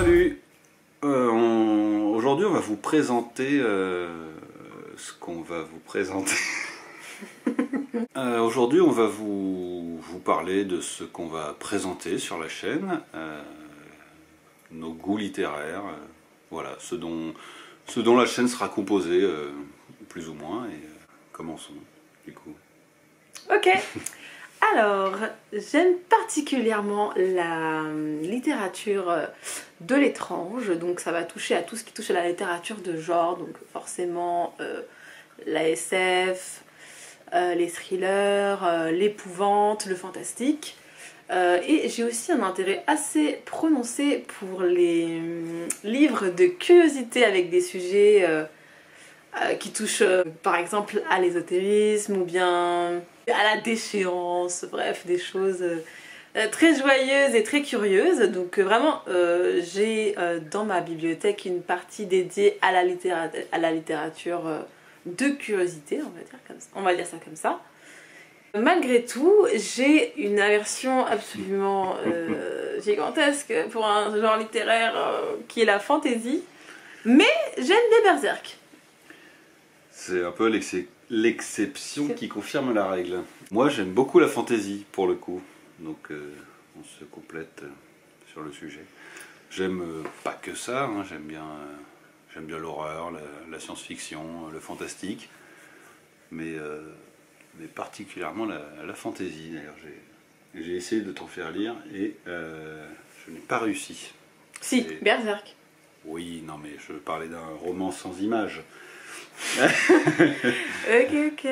Salut. Aujourd'hui on va vous présenter ce qu'on va vous présenter. Aujourd'hui on va vous parler de ce qu'on va présenter sur la chaîne, nos goûts littéraires, voilà, ce dont la chaîne sera composée, plus ou moins, et commençons du coup. Ok. Alors, j'aime particulièrement la littérature de l'étrange, donc ça va toucher à tout ce qui touche à la littérature de genre, donc forcément la SF, les thrillers, l'épouvante, le fantastique. Et j'ai aussi un intérêt assez prononcé pour les livres de curiosité avec des sujets qui touchent par exemple à l'ésotérisme ou bien à la déchéance, bref, des choses très joyeuses et très curieuses. Donc vraiment, j'ai dans ma bibliothèque une partie dédiée à la littérature de curiosité, on va dire ça comme ça. Malgré tout, j'ai une aversion absolument gigantesque pour un genre littéraire qui est la fantasy, mais j'aime bien Berserk. C'est un peu l'exception qui confirme la règle. Moi j'aime beaucoup la fantasy pour le coup, donc on se complète sur le sujet. J'aime pas que ça, hein, j'aime bien l'horreur, la science-fiction, le fantastique, mais particulièrement la fantasy. D'ailleurs j'ai essayé de t'en faire lire et je n'ai pas réussi. Si, Berserk. Oui, non mais je parlais d'un roman sans images. Ok.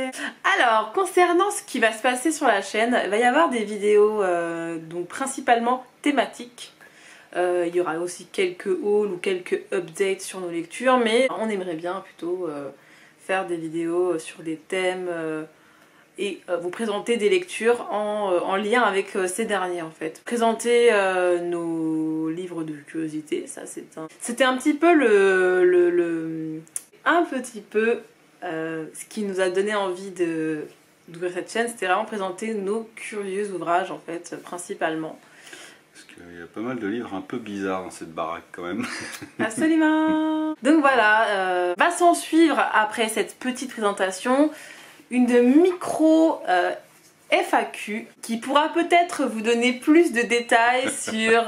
Alors, concernant ce qui va se passer sur la chaîne, il va y avoir des vidéos donc principalement thématiques. Il y aura aussi quelques hauls ou quelques updates sur nos lectures, mais on aimerait bien plutôt faire des vidéos sur des thèmes et vous présenter des lectures en lien avec ces derniers en fait. Présenter nos livres de curiosité, ça c'était un petit peu ce qui nous a donné envie d'ouvrir cette chaîne, c'était vraiment présenter nos curieux ouvrages en fait, principalement. Parce qu'il y a pas mal de livres un peu bizarres dans cette baraque quand même. Absolument. Donc voilà, va s'en suivre après cette petite présentation une micro FAQ qui pourra peut-être vous donner plus de détails sur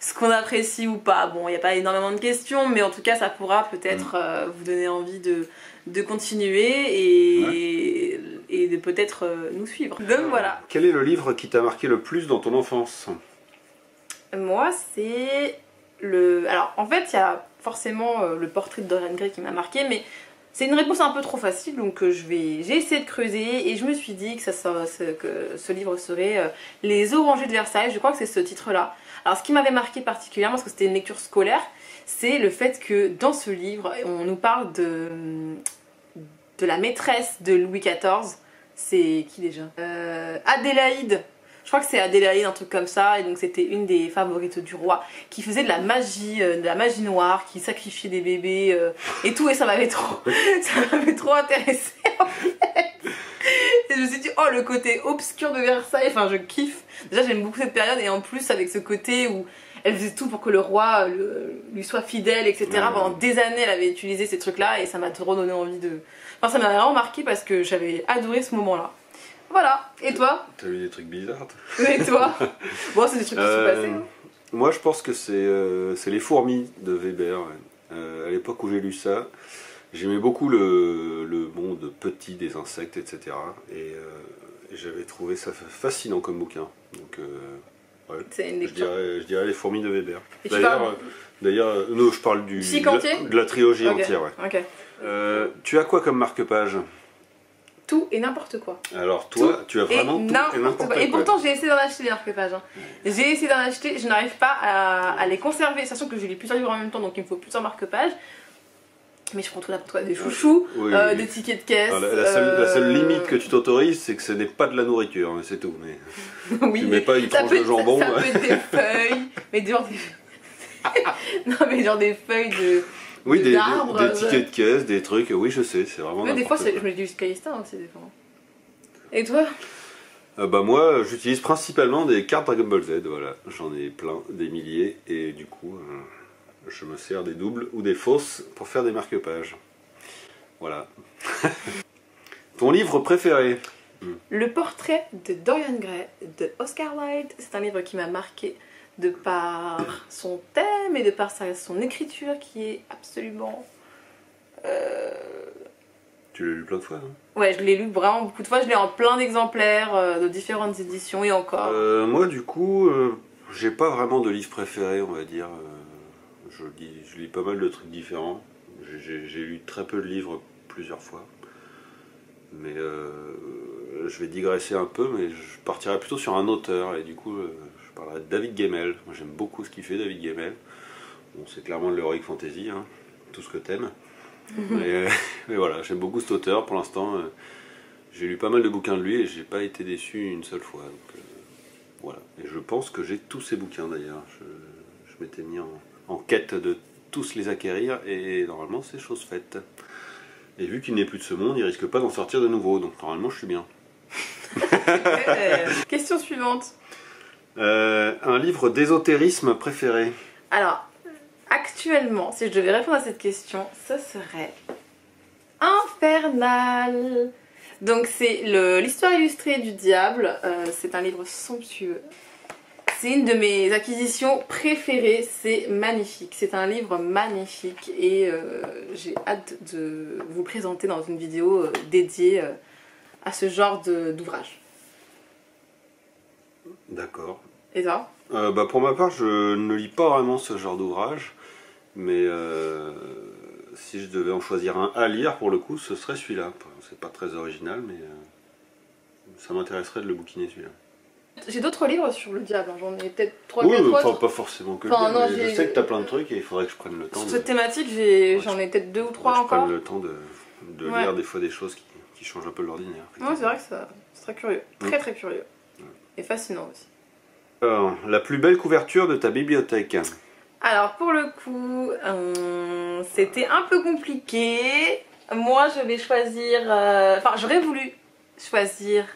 ce qu'on apprécie ou pas. Bon, il n'y a pas énormément de questions, mais en tout cas, ça pourra peut-être vous donner envie de continuer et de peut-être nous suivre. Donc voilà. Quel est le livre qui t'a marqué le plus dans ton enfance? Moi, c'est le... Alors, en fait, il y a forcément le portrait de Dorian Gray qui m'a marqué, mais c'est une réponse un peu trop facile, donc j'ai essayé de creuser et je me suis dit que ce livre serait Les Orangers de Versailles. Je crois que c'est ce titre-là. Alors ce qui m'avait marqué particulièrement, parce que c'était une lecture scolaire, c'est le fait que dans ce livre, on nous parle de la maîtresse de Louis XIV. C'est qui déjà Adélaïde. Je crois que c'est Adélaïde, un truc comme ça, et donc c'était une des favorites du roi, qui faisait de la magie noire, qui sacrifiait des bébés et tout, et ça m'avait trop intéressée en fait. Et je me suis dit, oh, le côté obscur de Versailles, enfin je kiffe. Déjà j'aime beaucoup cette période, et en plus avec ce côté où elle faisait tout pour que le roi lui soit fidèle, etc. Pendant des années elle avait utilisé ces trucs là, et ça m'a trop donné envie de... Enfin ça m'a vraiment marqué parce que j'avais adoré ce moment là. Voilà, et toi? T'as lu des trucs bizarres? Et toi? Bon, c'est des trucs qui sont passés. Hein. Moi je pense que c'est Les Fourmis de Weber. Ouais. À l'époque où j'ai lu ça, j'aimais beaucoup le monde petit des insectes, etc. Et j'avais trouvé ça fascinant comme bouquin. Donc, ouais, je dirais Les Fourmis de Weber. D'ailleurs, non, je parle de la trilogie entière. Ouais. Okay. Tu as quoi comme marque-page? Tout et n'importe quoi. Alors toi, tu as vraiment tout et n'importe quoi. Et pourtant j'ai essayé d'en acheter des marque-pages. Hein. J'ai essayé d'en acheter, je n'arrive pas à les conserver, sachant que je lis plusieurs livres en même temps, donc il me faut plusieurs marque-pages. Mais je prends tout n'importe quoi, des chouchous, des tickets de caisse. Alors, la seule limite que tu t'autorises, c'est que ce n'est pas de la nourriture, c'est tout. Mais oui, tu mets pas une tranche de jambon. Ça peut être des feuilles, mais genre des... non mais genre des feuilles de... Oui, des tickets de caisse, des trucs, oui je sais, c'est vraiment... Mais des fois je me dis du Skysta aussi, des fois. Et toi? Bah moi, j'utilise principalement des cartes Dragon Ball Z, voilà. J'en ai plein, des milliers, et du coup, je me sers des doubles ou des fausses pour faire des marque-pages. Voilà. Ton livre préféré? Le portrait de Dorian Gray de Oscar Wilde. C'est un livre qui m'a marqué de par son thème et de par son écriture qui est absolument... Tu l'as lu plein de fois, non? Ouais, je l'ai lu vraiment beaucoup de fois. Je l'ai en plein d'exemplaires de différentes éditions et encore. Moi, du coup, j'ai pas vraiment de livre préféré, on va dire. Je lis pas mal de trucs différents. J'ai lu très peu de livres plusieurs fois. Mais je vais digresser un peu, mais je partirai plutôt sur un auteur. Et du coup, je parlerai de David Gemmell. Moi, j'aime beaucoup ce qu'il fait, David Gemmell. Bon, c'est clairement de l'heroic fantasy, hein, tout ce que t'aimes. Mais voilà, j'aime beaucoup cet auteur. Pour l'instant, j'ai lu pas mal de bouquins de lui et j'ai pas été déçu une seule fois. Donc, voilà. Et je pense que j'ai tous ses bouquins d'ailleurs. Je m'étais mis en quête de tous les acquérir et normalement c'est chose faite. Et vu qu'il n'est plus de ce monde, il risque pas d'en sortir de nouveau. Donc normalement je suis bien. Question suivante. Un livre d'ésotérisme préféré? Alors, actuellement, si je devais répondre à cette question, ce serait Infernal. Donc c'est l'histoire illustrée du diable. C'est un livre somptueux. C'est une de mes acquisitions préférées. C'est magnifique. C'est un livre magnifique et j'ai hâte de vous présenter dans une vidéo dédiée à ce genre d'ouvrage. D'accord. Et toi? Bah pour ma part, je ne lis pas vraiment ce genre d'ouvrage, mais si je devais en choisir un à lire, pour le coup, ce serait celui-là. C'est pas très original, mais ça m'intéresserait de le bouquiner celui-là. J'ai d'autres livres sur le diable, j'en ai peut-être 3-4 Oui, autres. pas forcément que Enfin, lui, non, mais je sais que tu as plein de trucs et il faudrait que je prenne le temps. Sur cette thématique, j'en ai peut-être 2 ou 3 je encore. prenne le temps de lire des fois des choses qui changent un peu de l'ordinaire. Ouais, c'est vrai que c'est très curieux. Très curieux. Et fascinant aussi. Alors, la plus belle couverture de ta bibliothèque? Alors, pour le coup, c'était un peu compliqué. Moi, je vais choisir... Enfin, j'aurais voulu choisir...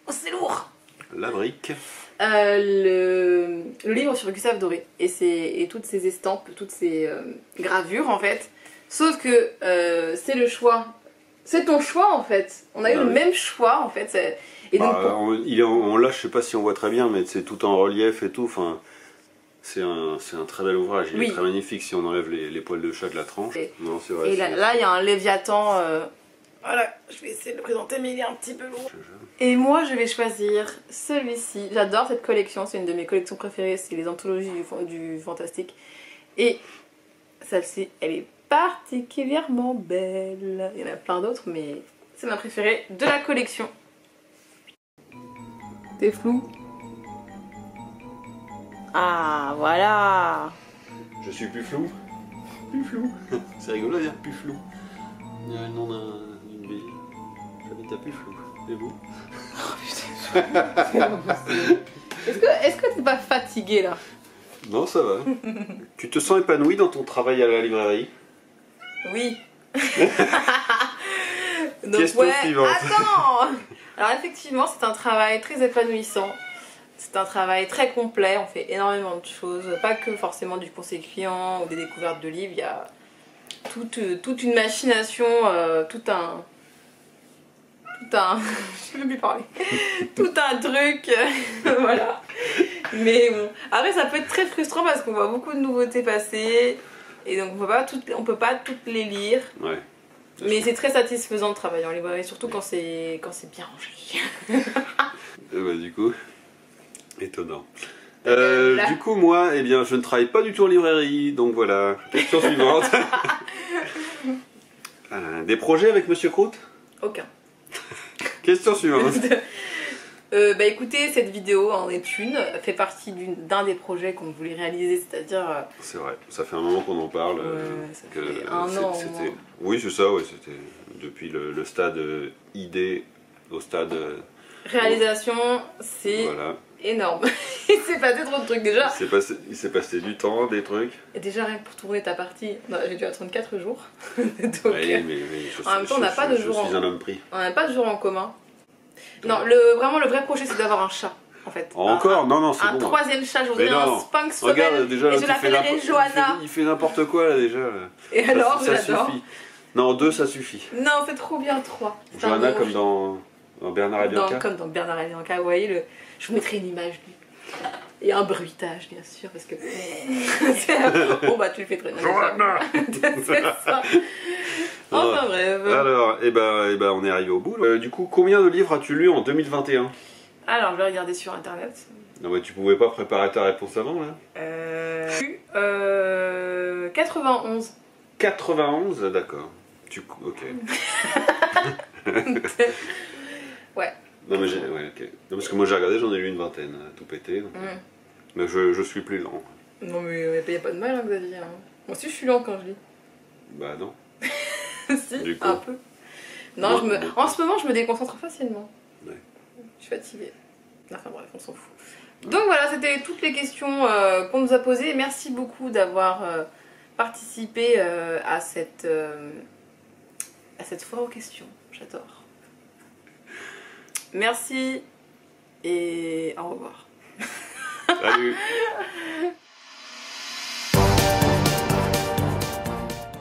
Oh, c'est lourd! La brique. Le livre sur Gustave Doré. Et toutes ces estampes, toutes ces gravures, en fait. Sauf que c'est le choix. C'est ton choix, en fait. On a eu le même choix, en fait. Et donc, là, je sais pas si on voit très bien, mais c'est tout en relief et tout. Enfin, c'est un très bel ouvrage. Il est très magnifique si on enlève les poils de chat de la tranche. Non, c'est vrai. Et là, il y a un Léviathan. Voilà, je vais essayer de le présenter, mais il est un petit peu lourd. Et moi, je vais choisir celui-ci. J'adore cette collection. C'est une de mes collections préférées. C'est les anthologies du fantastique. Et celle-ci, elle est particulièrement belle. Il y en a plein d'autres, mais c'est ma préférée de la collection. T'es flou? Ah, voilà. Je suis plus flou. Plus flou. C'est rigolo à dire plus flou. Il y a le nom d'une ville. J'habite à plus flou. Et vous? Oh putain. Est-ce que t'es pas fatigué là? Non, ça va. Tu te sens épanoui dans ton travail à la librairie? Oui. Donc, question suivante. Attends. Alors effectivement, c'est un travail très épanouissant. C'est un travail très complet. On fait énormément de choses. Pas que forcément du conseil client ou des découvertes de livres. Il y a toute une machination, tout un... je sais même plus parler. Tout un truc. Voilà. Mais bon. Après, ça peut être très frustrant parce qu'on voit beaucoup de nouveautés passer. Et donc, on peut pas toutes les lire. Ouais. Mais c'est très satisfaisant de travailler en librairie, surtout quand c'est bien rangé. Bah, du coup, étonnant. Du coup, moi, eh bien, je ne travaille pas du tout en librairie, donc voilà. Question suivante. Des projets avec Monsieur Croûte? Aucun. Question suivante. Bah écoutez, cette vidéo en est une, fait partie d'un des projets qu'on voulait réaliser, c'est-à-dire... C'est vrai, ça fait un moment qu'on en parle. Ça fait un an. Oui, c'est ça, ouais, c'était depuis le stade idée au stade... réalisation, c'est énorme. Il s'est passé trop de trucs déjà. Il s'est passé du temps, des trucs. Et déjà rien que pour tourner ta partie, j'ai dû attendre 4 jours. Donc, mais en même temps, on n'a pas de jour je suis un homme pris. On n'a pas de jour en commun. Non, vraiment le vrai projet c'est d'avoir un chat en fait. Encore? Non, c'est un bon. troisième chat, je Mais voudrais non. un Sphinx Regarde, femelle déjà, et je l'appellerai Johanna. il fait n'importe quoi là déjà. Là. Et alors, ça j'adore. suffit. Non, 2 ça suffit. Non, c'est trop bien, 3. Johanna comme dans Bernard et Bianca. Comme dans Bernard et Bianca, vous voyez, je vous mettrai une image lui. Et un bruitage, bien sûr, parce que. Bon, bah, tu le fais très bien. Johanna. C'est ça. Enfin, bref. Alors, on est arrivé au bout. Du coup, combien de livres as-tu lu en 2021? Alors, je vais regarder sur internet. Non, mais tu pouvais pas préparer ta réponse avant là? 91. 91, d'accord. Ok. Ouais. Non, mais ok. Non, parce que moi j'ai regardé, j'en ai lu une vingtaine, tout pété. Donc... Mais je suis plus lent. Non, mais y a pas de mal, hein, Xavier. Hein. Moi aussi, je suis lent quand je lis. Bah, non. Si, Du coup. un peu. Non, en ce moment, je me déconcentre facilement. Ouais. Je suis fatiguée. Enfin bref, on s'en fout. Donc voilà, c'était toutes les questions qu'on nous a posées. Merci beaucoup d'avoir participé à cette foire aux questions. J'adore. Merci et au revoir. Salut.